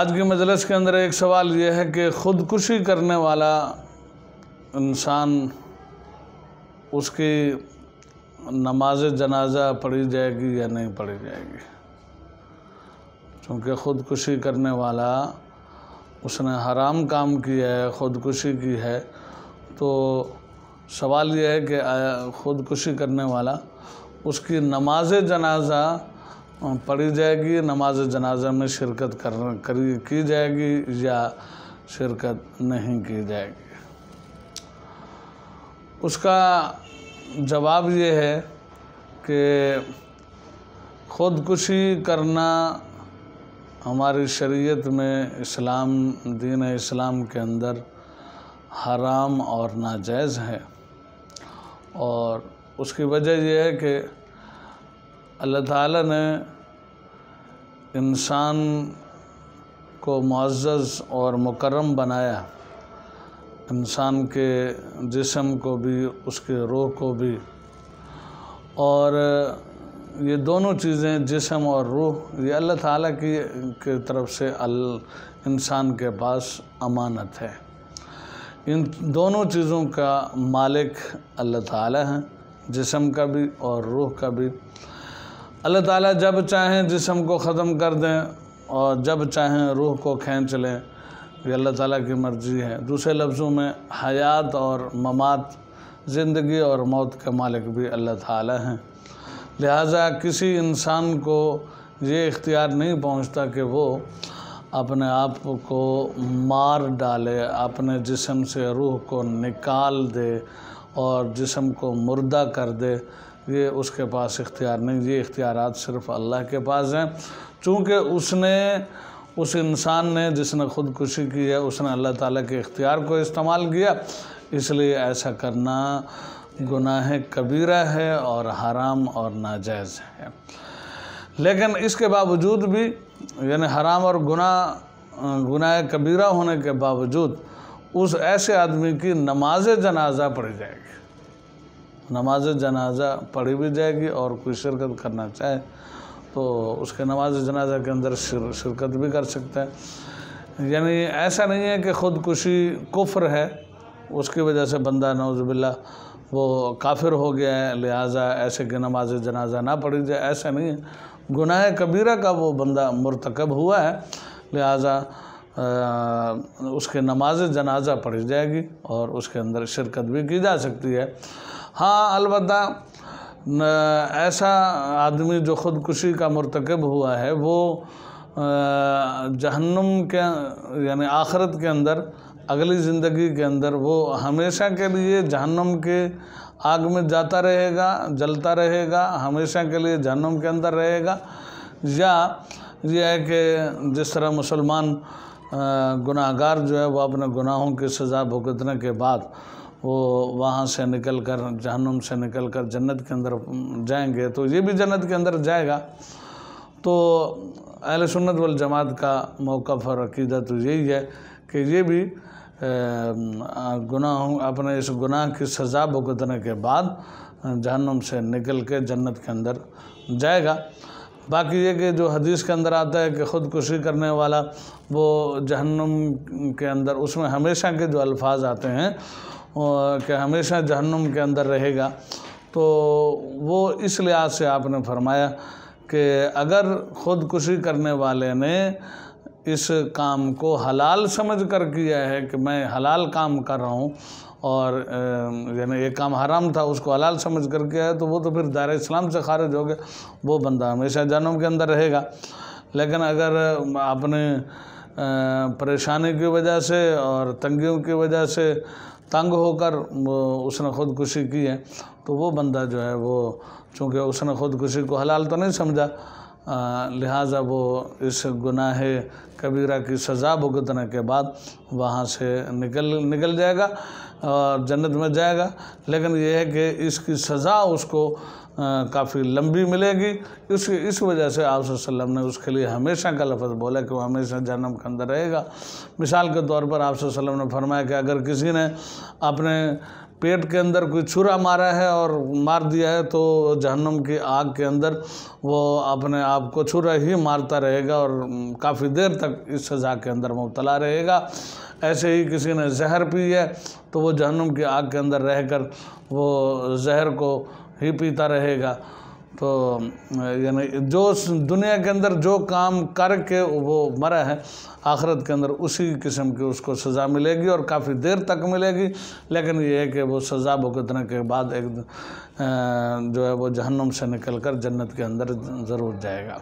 آج کی مجلس کے اندر ایک سوال یہ ہے کہ خودکشی کرنے والا انسان، اس کی نماز جنازہ پڑھی جائے گی یا نہیں پڑھی جائے گی؟ چونکہ خودکشی کرنے والا اس نے حرام کام کیا ہے، خودکشی کی ہے، تو سوال یہ ہے کہ خودکشی کرنے والا اس کی نماز جنازہ پڑھی جائے گی، نماز جنازہ میں شرکت کی جائے گی یا شرکت نہیں کی جائے گی؟ اس کا جواب یہ ہے کہ خودکشی کرنا ہماری شریعت میں، دین اسلام کے اندر حرام اور ناجائز ہے، اور اس کی وجہ یہ ہے کہ اللہ تعالیٰ نے انسان کو معزز اور مکرم بنایا، انسان کے جسم کو بھی، اس کے روح کو بھی، اور یہ دونوں چیزیں، جسم اور روح، یہ اللہ تعالیٰ کی طرف سے انسان کے پاس امانت ہے۔ ان دونوں چیزوں کا مالک اللہ تعالیٰ ہیں، جسم کا بھی اور روح کا بھی۔ اللہ تعالیٰ جب چاہیں جسم کو ختم کر دیں اور جب چاہیں روح کو کھینچ لیں، یہ اللہ تعالیٰ کی مرضی ہے۔ دوسرے لفظوں میں حیات اور ممات، زندگی اور موت کا مالک بھی اللہ تعالیٰ ہیں۔ لہٰذا کسی انسان کو یہ اختیار نہیں پہنچتا کہ وہ اپنے آپ کو مار ڈالے، اپنے جسم سے روح کو نکال دے اور جسم کو مردہ کر دے۔ یہ اس کے پاس اختیار نہیں، یہ اختیارات صرف اللہ کے پاس ہیں۔ چونکہ اس انسان نے جس نے خودکشی کی ہے، اس نے اللہ تعالیٰ کے اختیار کو استعمال کیا، اس لیے ایسا کرنا گناہ کبیرہ ہے اور حرام اور ناجائز ہے۔ لیکن اس کے باوجود بھی، یعنی حرام اور گناہ کبیرہ ہونے کے باوجود، اس ایسے آدمی کی نماز جنازہ پڑھی جائے گی، نماز جنازہ پڑھی بھی جائے گی، اور کوئی شرکت کرنا چاہے تو اس کے نماز جنازہ کے اندر شرکت بھی کر سکتا ہے۔ یعنی ایسا نہیں ہے کہ خودکشی کفر ہے، اس کی وجہ سے بندہ نعوذ باللہ وہ کافر ہو گیا ہے، لہٰذا ایسے کہ نماز جنازہ نہ پڑھی جائے، ایسا نہیں ہے۔ گناہ کبیرہ کا وہ بندہ مرتکب ہوا ہے، لہٰذا اس کے نماز جنازہ پڑھی جائے گی اور اس کے اندر شرکت بھی کی جا سکتی ہے۔ ہاں، البتہ ایسا آدمی جو خودکشی کا مرتکب ہوا ہے، وہ جہنم کے، یعنی آخرت کے اندر، اگلی زندگی کے اندر وہ ہمیشہ کے لیے جہنم کے آگ میں جاتا رہے گا، جلتا رہے گا، ہمیشہ کے لیے جہنم کے اندر رہے گا، یا یہ ہے کہ جس طرح مسلمان گناہگار جو ہے وہ اپنے گناہوں کی سزا بھگتنے کے بعد وہ وہاں سے نکل کر، جہنم سے نکل کر جنت کے اندر جائیں گے، تو یہ بھی جنت کے اندر جائے گا۔ تو اہل سنت والجماعت کا موقف اور عقیدہ تو یہی ہے کہ یہ بھی اپنے اس گناہ کی سزا بھگتنے کے بعد جہنم سے نکل کے جنت کے اندر جائے گا۔ باقی یہ کہ جو حدیث کے اندر آتا ہے کہ خودکشی کرنے والا وہ جہنم کے اندر، اس میں ہمیشہ کے جو الفاظ آتے ہیں کہ ہمیشہ جہنم کے اندر رہے گا، تو وہ اس لحاظ سے آپ نے فرمایا کہ اگر خودکشی کرنے والے نے اس کام کو حلال سمجھ کر کیا ہے کہ میں حلال کام کر رہا ہوں، اور یعنی ایک کام حرام تھا اس کو حلال سمجھ کر کیا ہے، تو وہ تو پھر دائرہ اسلام سے خارج ہو گیا، وہ بندہ ہمیشہ جہنم کے اندر رہے گا۔ لیکن اگر اپنے پریشانی کی وجہ سے اور تنگیوں کی وجہ سے تنگ ہو کر اس نے خودکشی کی ہے، تو وہ بندہ جو ہے وہ، چونکہ اس نے خودکشی کو حلال تو نہیں سمجھا، لہٰذا وہ اس گناہ کبیرہ کی سزا بھگتنے کے بعد وہاں سے نکل جائے گا اور جنت میں جائے گا۔ لیکن یہ ہے کہ اس کی سزا اس کو کافی لمبی ملے گی، اس وجہ سے آپ صلی اللہ علیہ وسلم نے اس کے لیے ہمیشہ کا لفظ بولا کہ وہ ہمیشہ جہنم کے اندر رہے گا۔ مثال کے طور پر آپ صلی اللہ علیہ وسلم نے فرمایا کہ اگر کسی نے اپنے پیٹ کے اندر کوئی چھرا مارا ہے اور مار دیا ہے تو جہنم کی آگ کے اندر وہ اپنے آپ کو چھرا ہی مارتا رہے گا اور کافی دیر تک اس سزا کے اندر مبتلا رہے گا۔ ایسے ہی کسی نے زہر پی ہے تو وہ جہنم کی آگ کے اندر رہ کر وہ زہر کو ہی پیتا رہے گا۔ تو یعنی جو دنیا کے اندر جو کام کر کے وہ مرا ہے، آخرت کے اندر اسی قسم کی اس کو سزا ملے گی اور کافی دیر تک ملے گی، لیکن یہ ہے کہ وہ سزا بھگتنے کے بعد ایک جو ہے وہ جہنم سے نکل کر جنت کے اندر ضرور جائے گا۔